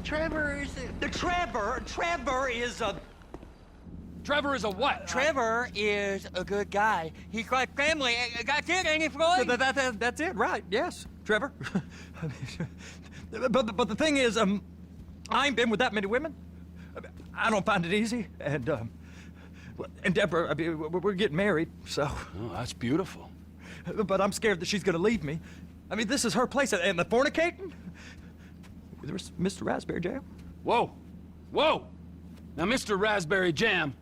Trevor is Trevor is a... Trevor is a what? Trevor is a good guy. He's like family. That's it, ain't it, Floyd? That's it, right? Yes, Trevor. but the thing is, I ain't been with that many women. I don't find it easy, and Deborah, I mean, we're getting married, so. Oh, that's beautiful. But I'm scared that she's gonna leave me. I mean, this is her place, and the fornicating? There's Mr. Raspberry Jam. Whoa, whoa! Now, Mr. Raspberry Jam,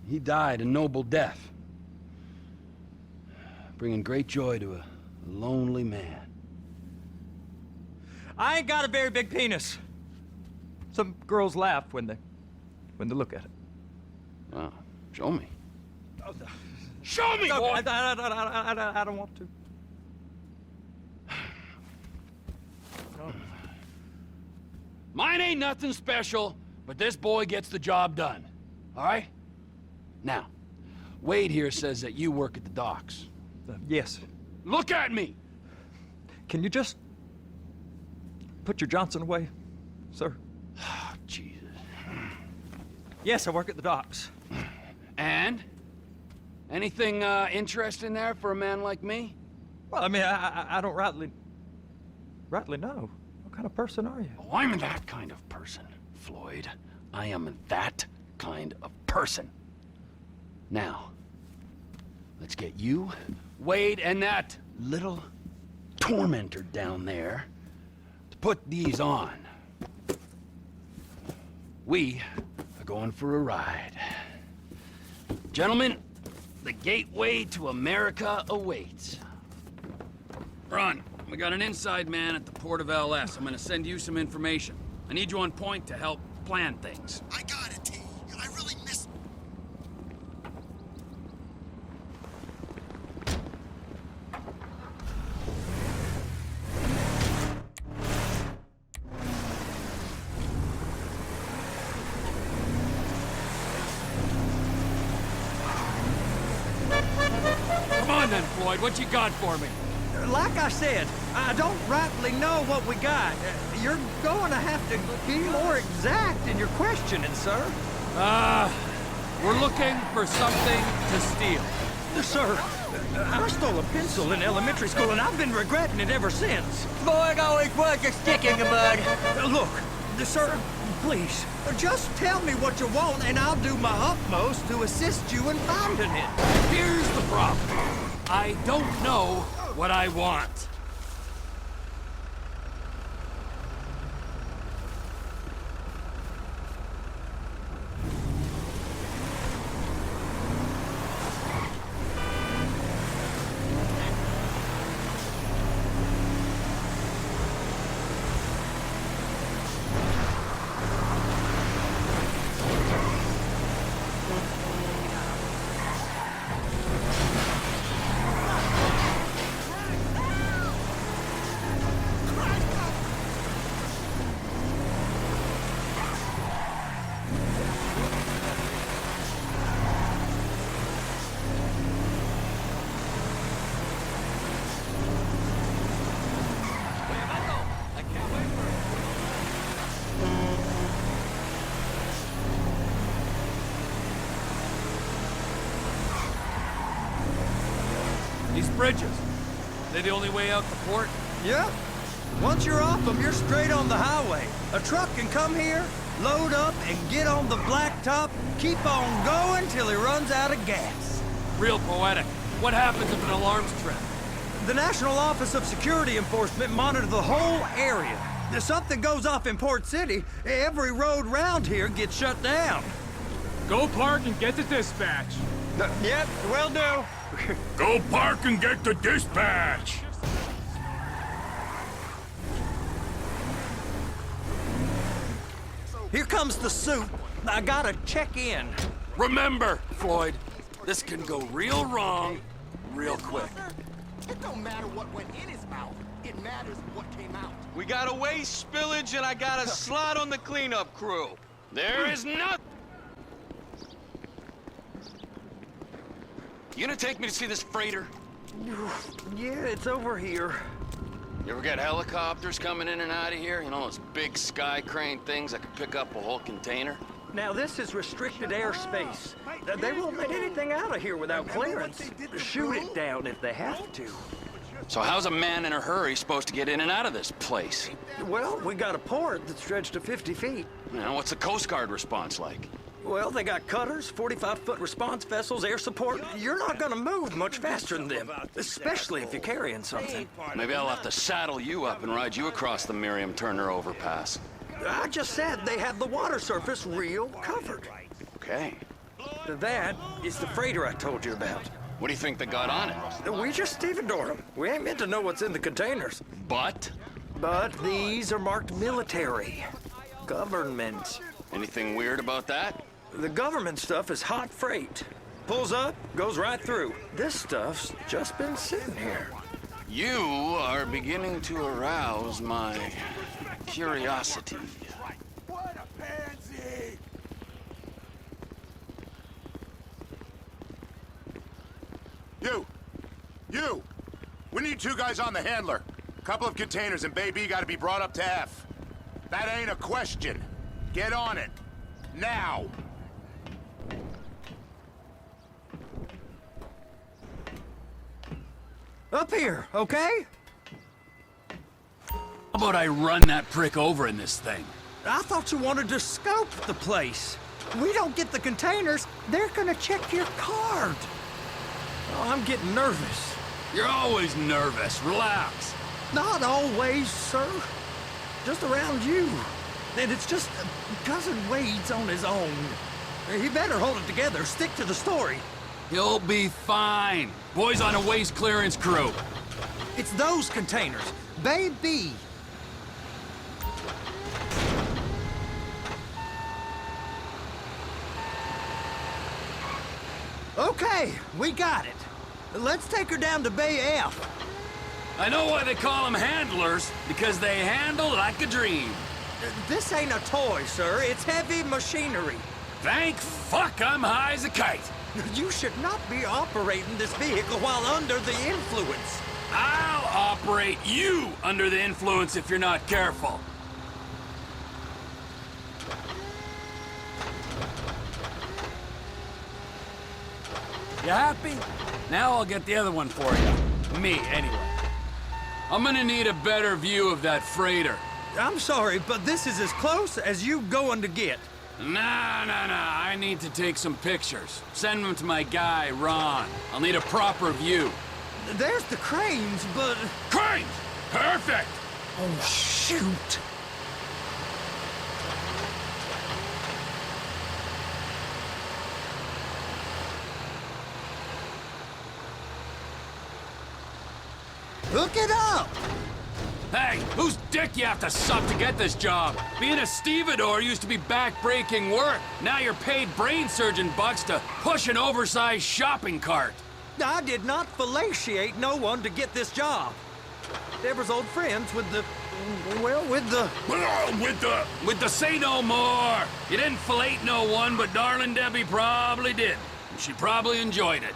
he died a noble death, bringing great joy to a lonely man. I ain't got a very big penis. Some girls laugh when they look at it. Wow, show me. Oh, Show me, boy! I don't want to. Mine ain't nothing special, but this boy gets the job done. All right? Now, Wade here says that you work at the docks. Yes. Look at me! Can you just put your Johnson away, sir? Oh, Jesus. Yes, I work at the docks. And? Anything interesting there for a man like me? Well, I mean, I don't rightly know. What kind of person are you? Oh, I'm that kind of person, Floyd. I am that kind of person. Now, let's get you, Wade, and that little tormentor down there to put these on. We are going for a ride. Gentlemen, the gateway to America awaits. Ron, we got an inside man at the port of LS. I'm gonna send you some information. I need you on point to help plan things. I got it, T. I really missed... Come on then, Floyd, what you got for me? Like I said, I don't rightly know what we got. You're going to have to be more exact in your questioning, sir. We're looking for something to steal. Sir, I stole a pencil in elementary school, and I've been regretting it ever since. Floyd always was a stick in the mud. Look, sir, please, just tell me what you want, and I'll do my utmost to assist you in finding it. Here's the problem. I don't know what I want. These bridges, they the only way out the port? Yep. Once you're off them, you're straight on the highway. A truck can come here, load up, and get on the blacktop, keep on going till he runs out of gas. Real poetic. What happens if an alarm's tripped? The National Office of Security Enforcement monitor the whole area. If something goes off in Port City, every road round here gets shut down. Go park and get the dispatch. Yep, will do. Go park and get the dispatch. Here comes the suit. I gotta check in. Remember, Floyd, this can go real wrong real quick. It don't matter what went in his mouth. It matters what came out. We got a waste spillage and I got a slot on the cleanup crew. There is nothing. You gonna take me to see this freighter? Yeah, it's over here. You ever get helicopters coming in and out of here? You know, those big sky crane things that could pick up a whole container? Now, this is restricted airspace. They won't let anything out of here without clearance. Shoot it down if they have to. So how's a man in a hurry supposed to get in and out of this place? Well, we got a port that's stretched to 50 feet. You know, what's the Coast Guard response like? Well, they got cutters, 45-foot response vessels, air support. You're not gonna move much faster than them, especially if you're carrying something. Maybe I'll have to saddle you up and ride you across the Miriam Turner overpass. I just said they have the water surface real covered. Okay. That is the freighter I told you about. What do you think they got on it? We just stevedored them. We ain't meant to know what's in the containers. But? But these are marked military. Government. Anything weird about that? The government stuff is hot freight. Pulls up, goes right through. This stuff's just been sitting here. You are beginning to arouse my curiosity. What a pansy! You! We need 2 guys on the handler. A couple of containers and Baby gotta be brought up to F. That ain't a question. Get on it. Now! Up here, okay? How about I run that prick over in this thing? I thought you wanted to scope the place. We don't get the containers, they're gonna check your card. Oh, I'm getting nervous. You're always nervous. Relax. Not always, sir. Just around you. And it's just Cousin Wade's on his own. He better hold it together, stick to the story. You'll be fine. Boy's on a waste clearance crew. It's those containers. Baby. Okay, we got it. Let's take her down to Bay F. I know why they call them handlers, because they handle like a dream. This ain't a toy, sir. It's heavy machinery. Thank fuck I'm high as a kite. You should not be operating this vehicle while under the influence. I'll operate you under the influence if you're not careful. You happy? Now I'll get the other one for you. Me, anyway. I'm gonna need a better view of that freighter. I'm sorry, but this is as close as you going to get. Nah. I need to take some pictures. Send them to my guy, Ron. I'll need a proper view. There's the cranes, but... Cranes! Perfect! Oh, shoot! Hook it up! Hey, whose dick you have to suck to get this job? Being a stevedore used to be back-breaking work. Now you're paid brain surgeon bucks to push an oversized shopping cart. I did not fellatiate no one to get this job. Deborah's old friends with the... well, with the... With the say no more. You didn't fillet no one, but darling Debbie probably did. She probably enjoyed it.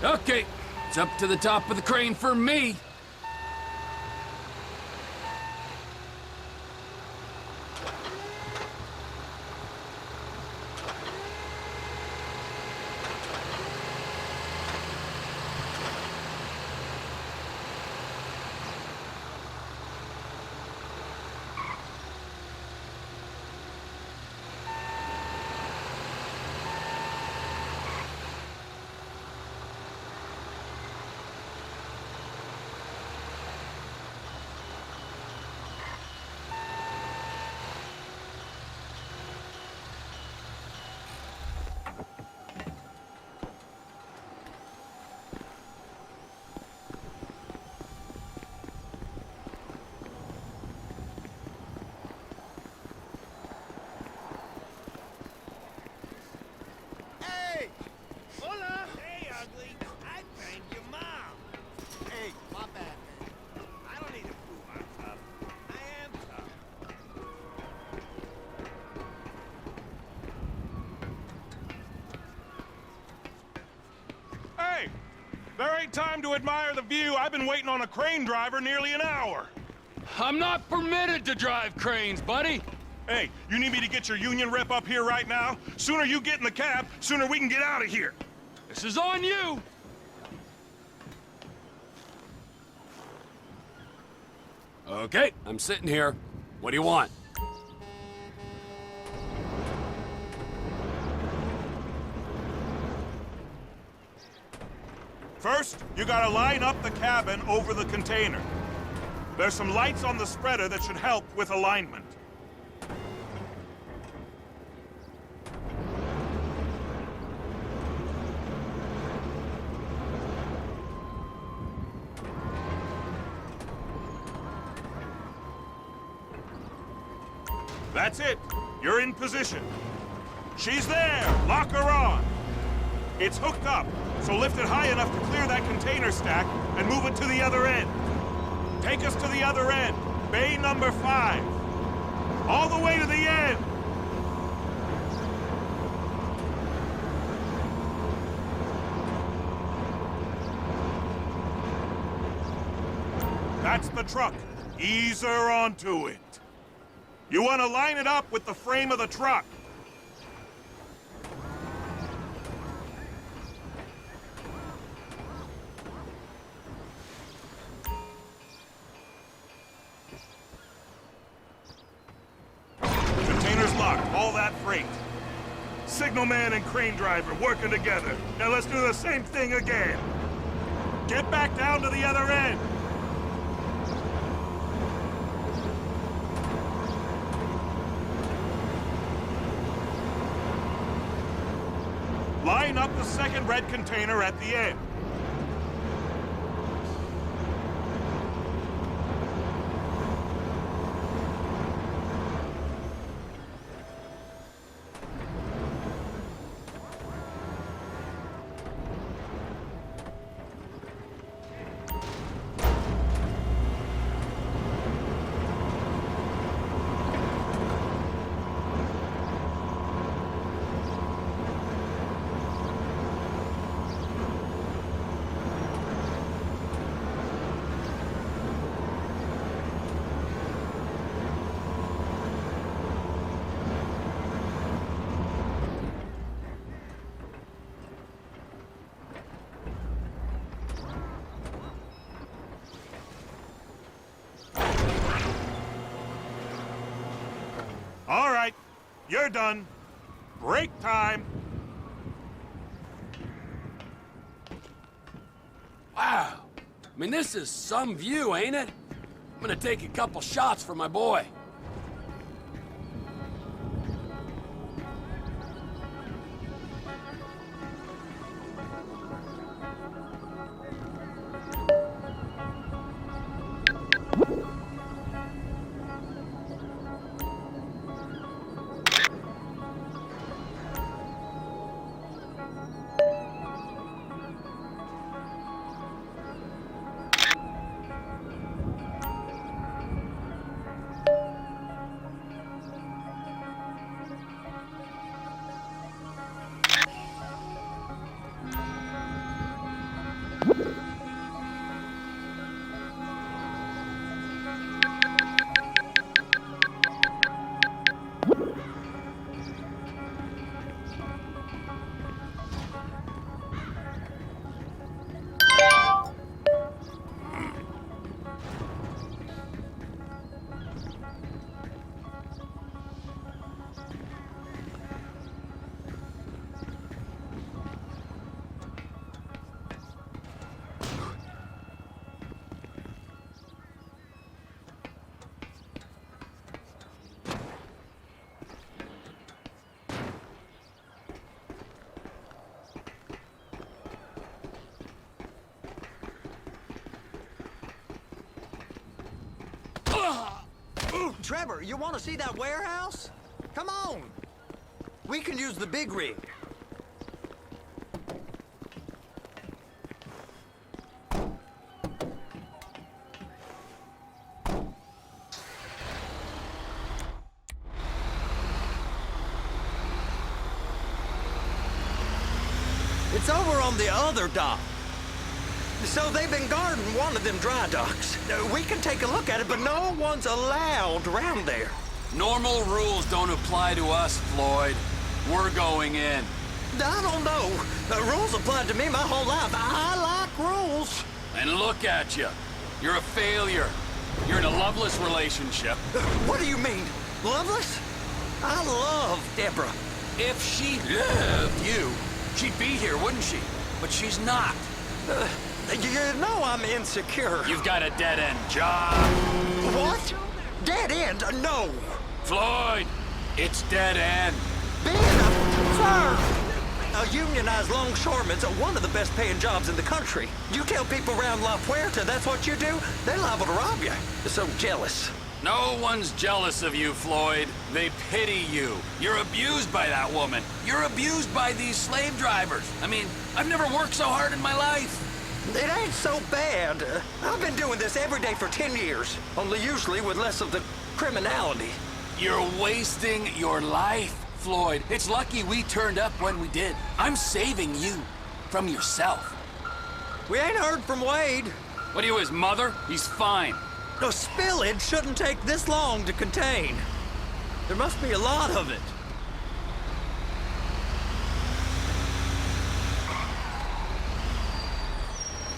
Okay, it's up to the top of the crane for me. There ain't time to admire the view. I've been waiting on a crane driver nearly an hour. I'm not permitted to drive cranes, buddy. Hey, you need me to get your union rep up here right now? Sooner you get in the cab, sooner we can get out of here. This is on you. Okay, I'm sitting here. What do you want? First, you gotta line up the cabin over the container. There's some lights on the spreader that should help with alignment. That's it. You're in position. She's there. Lock her on. It's hooked up, so lift it high enough to clear that container stack and move it to the other end. Take us to the other end. Bay number 5. All the way to the end. That's the truck. Ease her onto it. You want to line it up with the frame of the truck. Container's locked, all that freight. Signalman and crane driver working together. Now let's do the same thing again. Get back down to the other end. Line up the second red container at the end. All right, you're done. Break time. Wow. I mean, this is some view, ain't it? I'm gonna take a couple shots for my boy. Trevor, you want to see that warehouse? Come on. We can use the big rig. It's over on the other dock. So they've been guarding one of them dry docks. We can take a look at it, but no one's allowed around there. Normal rules don't apply to us, Floyd. We're going in. I don't know. Rules applied to me my whole life. I like rules. And look at you. You're a failure. You're in a loveless relationship. What do you mean? Loveless? I love Deborah. If she loved you, she'd be here, wouldn't she? But she's not. You know I'm insecure. You've got a dead-end job. What? Dead end? No. Floyd, it's dead end. Being a firm. A unionized longshoreman's one of the best paying jobs in the country. You tell people around La Puerta that's what you do, they're liable to rob you. They're so jealous. No one's jealous of you, Floyd. They pity you. You're abused by that woman. You're abused by these slave drivers. I mean, I've never worked so hard in my life. It ain't so bad. I've been doing this every day for 10 years, only usually with less of the criminality. You're wasting your life, Floyd. It's lucky we turned up when we did. I'm saving you from yourself. We ain't heard from Wade. What are you, his mother? He's fine. No, spillage shouldn't take this long to contain. There must be a lot of it.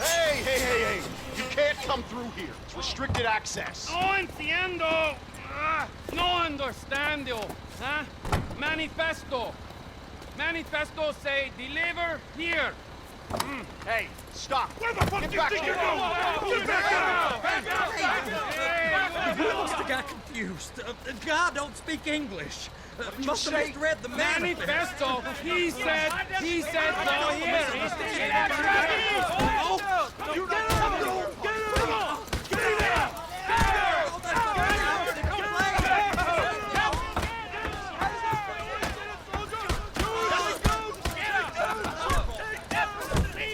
Hey! You can't come through here. It's restricted access. No entiendo. No understando. Huh? Manifesto. Manifesto say deliver here. Hey, stop. Where the fuck Get do you back think here. you're going? Get back You must have got confused. God don't speak English. Must have misread the Manifesto. He said go here. You get out!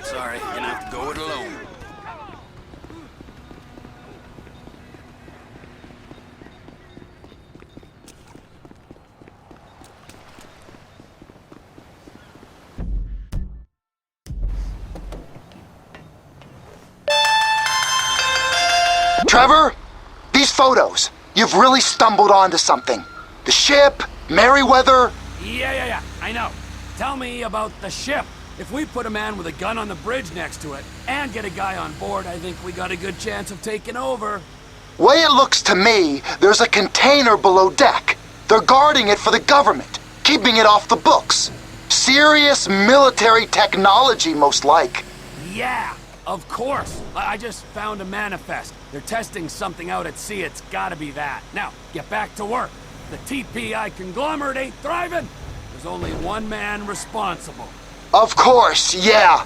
Sorry, you're gonna have to go it alone. Trevor, these photos, you've really stumbled onto something. The ship, Maryweather. Yeah, I know. Tell me about the ship. If we put a man with a gun on the bridge next to it and get a guy on board, I think we got a good chance of taking over. Way it looks to me, there's a container below deck. They're guarding it for the government, keeping it off the books. Serious military technology, most like. Yeah, of course. I just found a manifest. They're testing something out at sea. It's gotta be that. Now, get back to work. The TPI conglomerate ain't thriving. There's only one man responsible. Of course, yeah.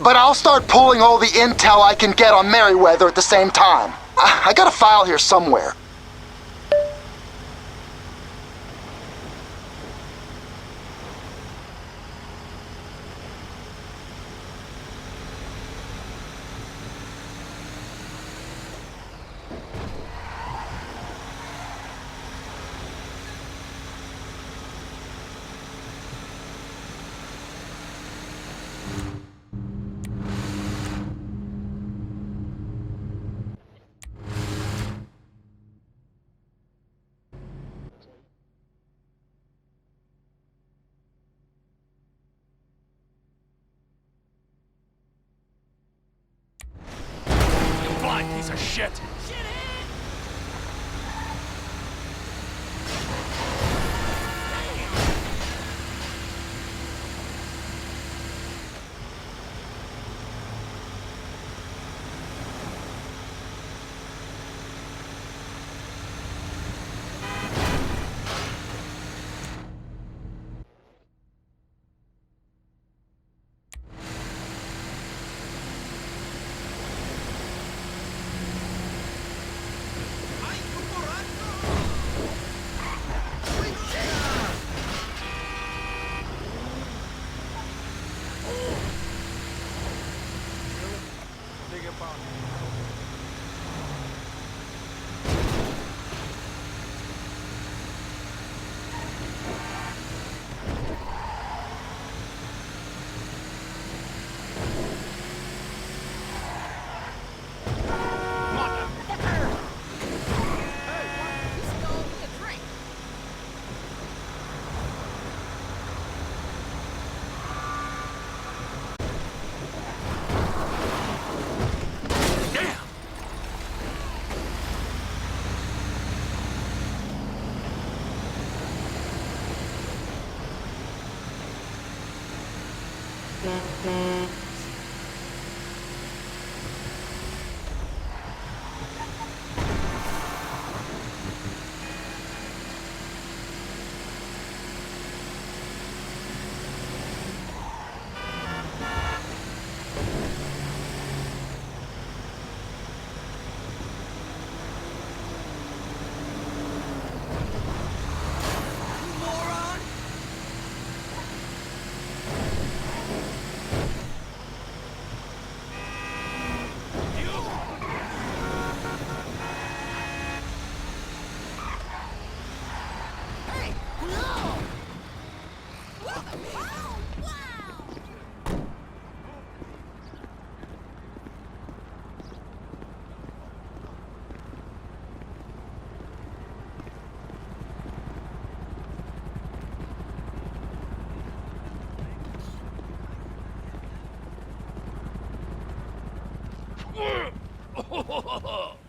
But I'll start pulling all the intel I can get on Maryweather at the same time. I got a file here somewhere. Blind piece of shit.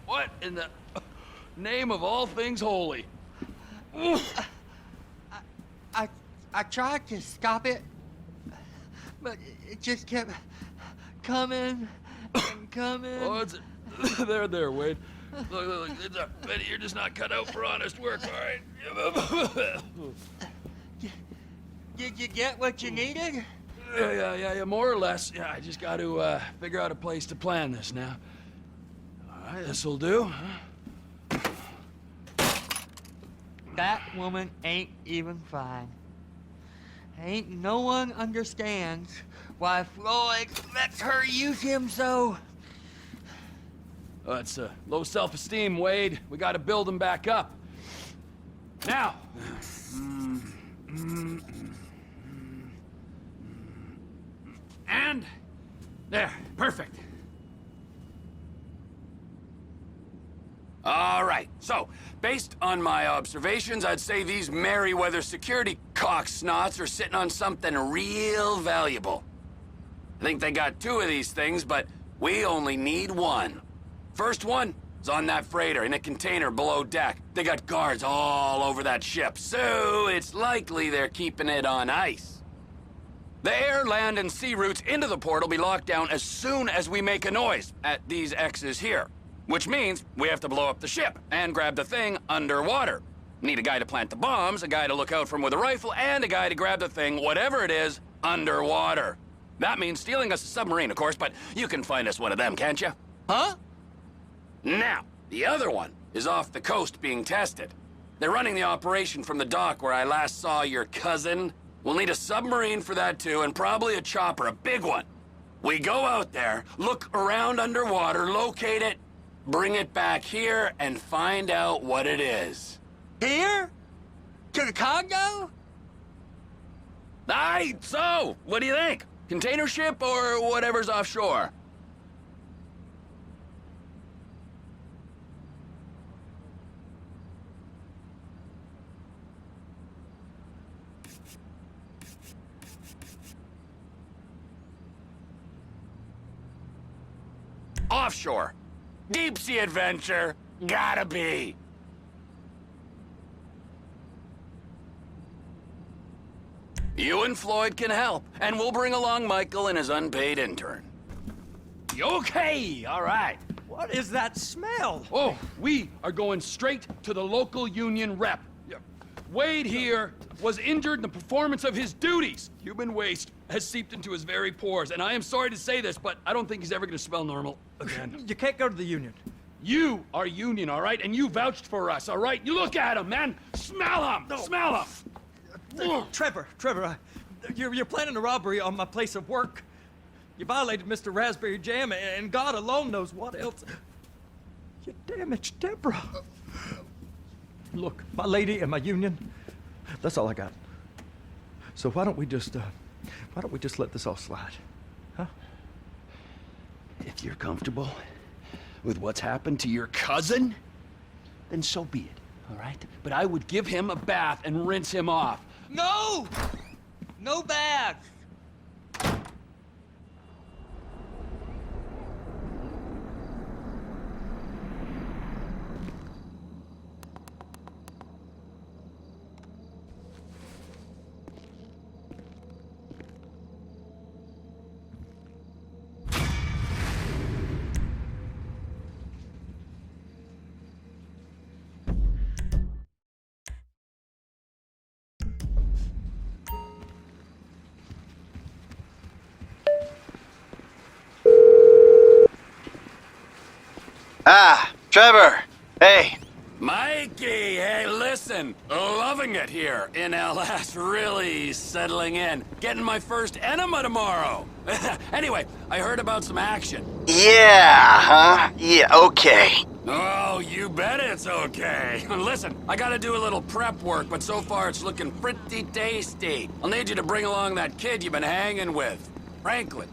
What in the name of all things holy? I tried to stop it, but it just kept coming and coming. Oh, it's there, Wade. Look, Betty, you're just not cut out for honest work, all right? Did you get what you needed? Yeah, more or less. Yeah, I just got to figure out a place to plan this now. All right, this'll do, huh? That woman ain't even fine. Ain't no one understands why Floyd lets her use him so. Oh, it's low self-esteem, Wade. We got to build him back up. Now. And there, perfect. All right, so, based on my observations, I'd say these Maryweather security cocksnots are sitting on something real valuable. I think they got 2 of these things, but we only need 1. First one is on that freighter in a container below deck. They got guards all over that ship, so it's likely they're keeping it on ice. The air, land, and sea routes into the port will be locked down as soon as we make a noise at these X's here. Which means we have to blow up the ship and grab the thing underwater. Need a guy to plant the bombs, a guy to look out for him with a rifle, and a guy to grab the thing, whatever it is, underwater. That means stealing us a submarine, of course, but you can find us one of them, can't you? Huh? Now, the other one is off the coast being tested. They're running the operation from the dock where I last saw your cousin. We'll need a submarine for that too, and probably a chopper, a big one. We go out there, look around underwater, locate it, bring it back here, and find out what it is. Here? To the Congo? Aye, so, what do you think? Container ship or whatever's offshore? Offshore. Deep sea adventure. Gotta be. You and Floyd can help, and we'll bring along Michael and his unpaid intern. Okay, all right. What is that smell? Oh, we are going straight to the local union rep. Wade here was injured in the performance of his duties. Human waste has seeped into his very pores, and I am sorry to say this, but I don't think he's ever gonna smell normal again. You can't go to the union. You are union, all right? And you vouched for us, all right? You look at him, man. Smell him! No. Smell him! Trevor, you're planning a robbery on my place of work. You violated Mr. Raspberry Jam, and God alone knows what else. You damaged Deborah. Look, my lady and my union, that's all I got. So why don't we just let this all slide, huh? If you're comfortable with what's happened to your cousin, then so be it, all right? But I would give him a bath and rinse him off. No! No bags! Trevor. Hey. Mikey, hey, listen. Loving it here in LS, really settling in. Getting my first enema tomorrow. Anyway, I heard about some action. Yeah, huh? Yeah, okay. Oh, you bet it's okay. Listen, I gotta do a little prep work, but so far it's looking pretty tasty. I'll need you to bring along that kid you've been hanging with, Franklin.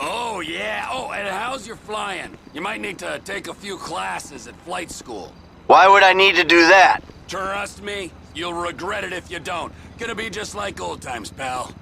Oh, yeah. Oh, and how's your flying? You might need to take a few classes at flight school. Why would I need to do that? Trust me, you'll regret it if you don't. Gonna be just like old times, pal.